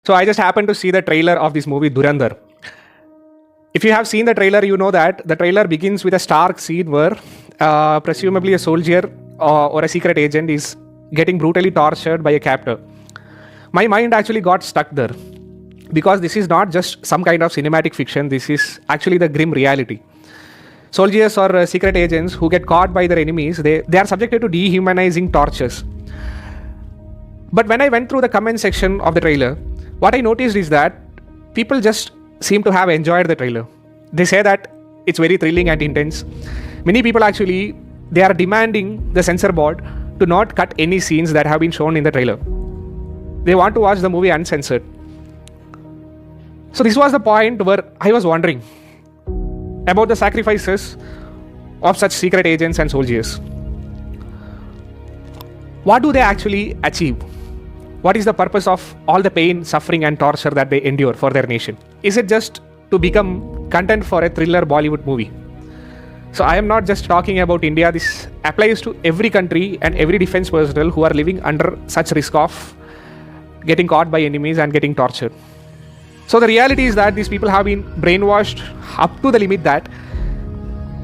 So I just happened to see the trailer of this movie Dhurandhar. If you have seen the trailer, you know that the trailer begins with a stark scene where presumably a soldier or a secret agent is getting brutally tortured by a captor. My mind actually got stuck there because this is not just some kind of cinematic fiction, this is actually the grim reality. Soldiers or secret agents who get caught by their enemies, they are subjected to dehumanizing tortures. But when I went through the comment section of the trailer, what I noticed is that people just seem to have enjoyed the trailer. They say that it's very thrilling and intense. Many people actually, they are demanding the censor board to not cut any scenes that have been shown in the trailer. They want to watch the movie uncensored. So this was the point where I was wondering about the sacrifices of such secret agents and soldiers. What do they actually achieve? What is the purpose of all the pain, suffering and torture that they endure for their nation? Is it just to become content for a thriller Bollywood movie? So I am not just talking about India. This applies to every country and every defense personnel who are living under such risk of getting caught by enemies and getting tortured. So the reality is that these people have been brainwashed up to the limit that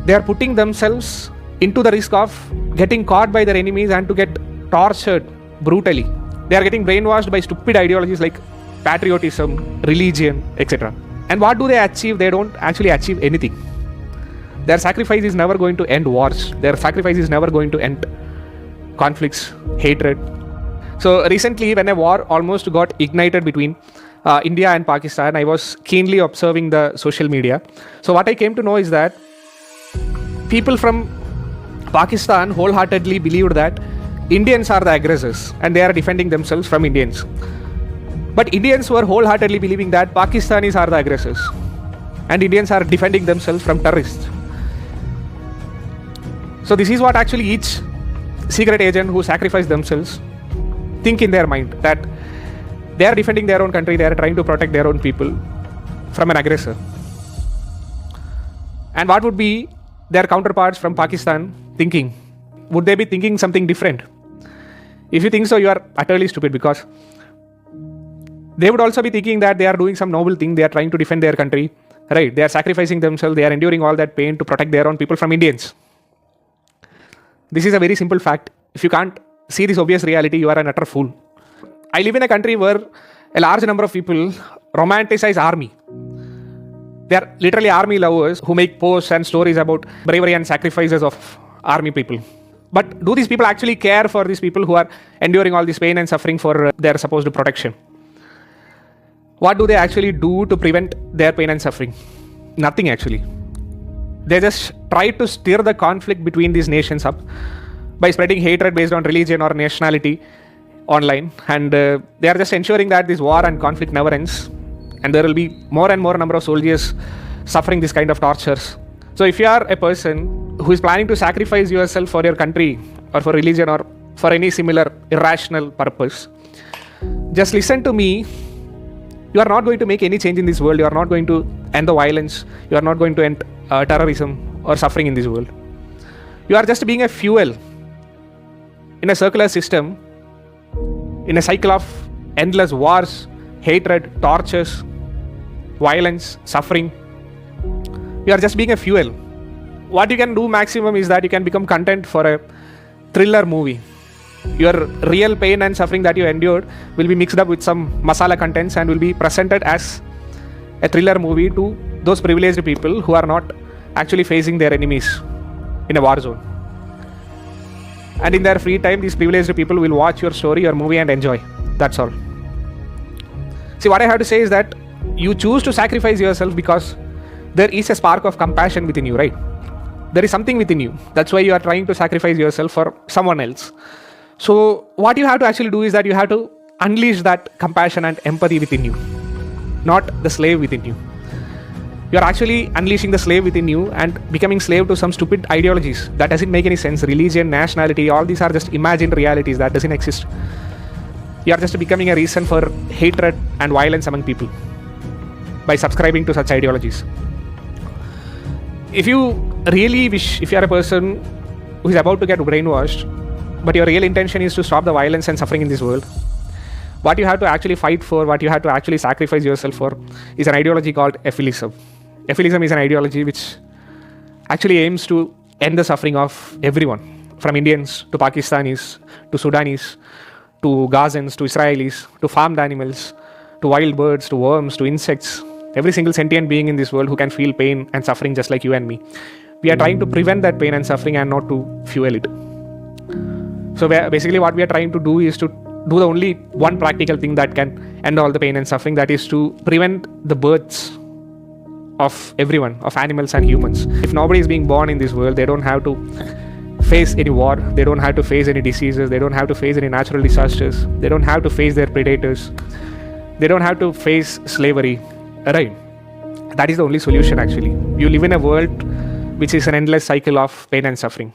they are putting themselves into the risk of getting caught by their enemies and to get tortured brutally. They are getting brainwashed by stupid ideologies like patriotism, religion, etc. And what do they achieve? They don't actually achieve anything. Their sacrifice is never going to end wars. Their sacrifice is never going to end conflicts, hatred. So recently, when a war almost got ignited between India and Pakistan, I was keenly observing the social media. So what I came to know is that people from Pakistan wholeheartedly believed that Indians are the aggressors and they are defending themselves from Indians. But Indians were wholeheartedly believing that Pakistanis are the aggressors and Indians are defending themselves from terrorists. So this is what actually each secret agent who sacrificed themselves think in their mind, that they are defending their own country, they are trying to protect their own people from an aggressor. And what would be their counterparts from Pakistan thinking? Would they be thinking something different? If you think so, you are utterly stupid, because they would also be thinking that they are doing some noble thing, they are trying to defend their country, right? They are sacrificing themselves, they are enduring all that pain to protect their own people from Indians. This is a very simple fact. If you can't see this obvious reality, you are an utter fool. I live in a country where a large number of people romanticize army. They are literally army lovers who make posts and stories about bravery and sacrifices of army people. But do these people actually care for these people who are enduring all this pain and suffering for their supposed protection? What do they actually do to prevent their pain and suffering? Nothing actually. They just try to stir the conflict between these nations up by spreading hatred based on religion or nationality online, and they are just ensuring that this war and conflict never ends, and there will be more and more number of soldiers suffering this kind of tortures. So if you are a person who is planning to sacrifice yourself for your country or for religion or for any similar irrational purpose, just listen to me. You are not going to make any change in this world. You are not going to end the violence. You are not going to end terrorism or suffering in this world. You are just being a fuel in a circular system, in a cycle of endless wars, hatred, tortures, violence, suffering. You are just being a fuel. What you can do maximum is that you can become content for a thriller movie. Your real pain and suffering that you endured will be mixed up with some masala contents and will be presented as a thriller movie to those privileged people who are not actually facing their enemies in a war zone. And in their free time, these privileged people will watch your story, your movie and enjoy. That's all. See, what I have to say is that you choose to sacrifice yourself because there is a spark of compassion within you, right? There is something within you. That's why you are trying to sacrifice yourself for someone else. So what you have to actually do is that you have to unleash that compassion and empathy within you, not the slave within you. You are actually unleashing the slave within you and becoming slave to some stupid ideologies. That doesn't make any sense. Religion, nationality, all these are just imagined realities that doesn't exist. You are just becoming a reason for hatred and violence among people by subscribing to such ideologies. If you really wish, if you are a person who is about to get brainwashed, but your real intention is to stop the violence and suffering in this world, what you have to actually fight for, what you have to actually sacrifice yourself for, is an ideology called Ephilism. Ephilism is an ideology which actually aims to end the suffering of everyone, from Indians to Pakistanis to Sudanese to Gazans to Israelis to farmed animals to wild birds to worms to insects, every single sentient being in this world who can feel pain and suffering just like you and me. We are trying to prevent that pain and suffering and not to fuel it. So basically what we are trying to do is to do the only one practical thing that can end all the pain and suffering, that is to prevent the births of everyone, of animals and humans. If nobody is being born in this world, they don't have to face any war, they don't have to face any diseases, they don't have to face any natural disasters, they don't have to face their predators, they don't have to face slavery, right? That is the only solution actually. You live in a world which is an endless cycle of pain and suffering.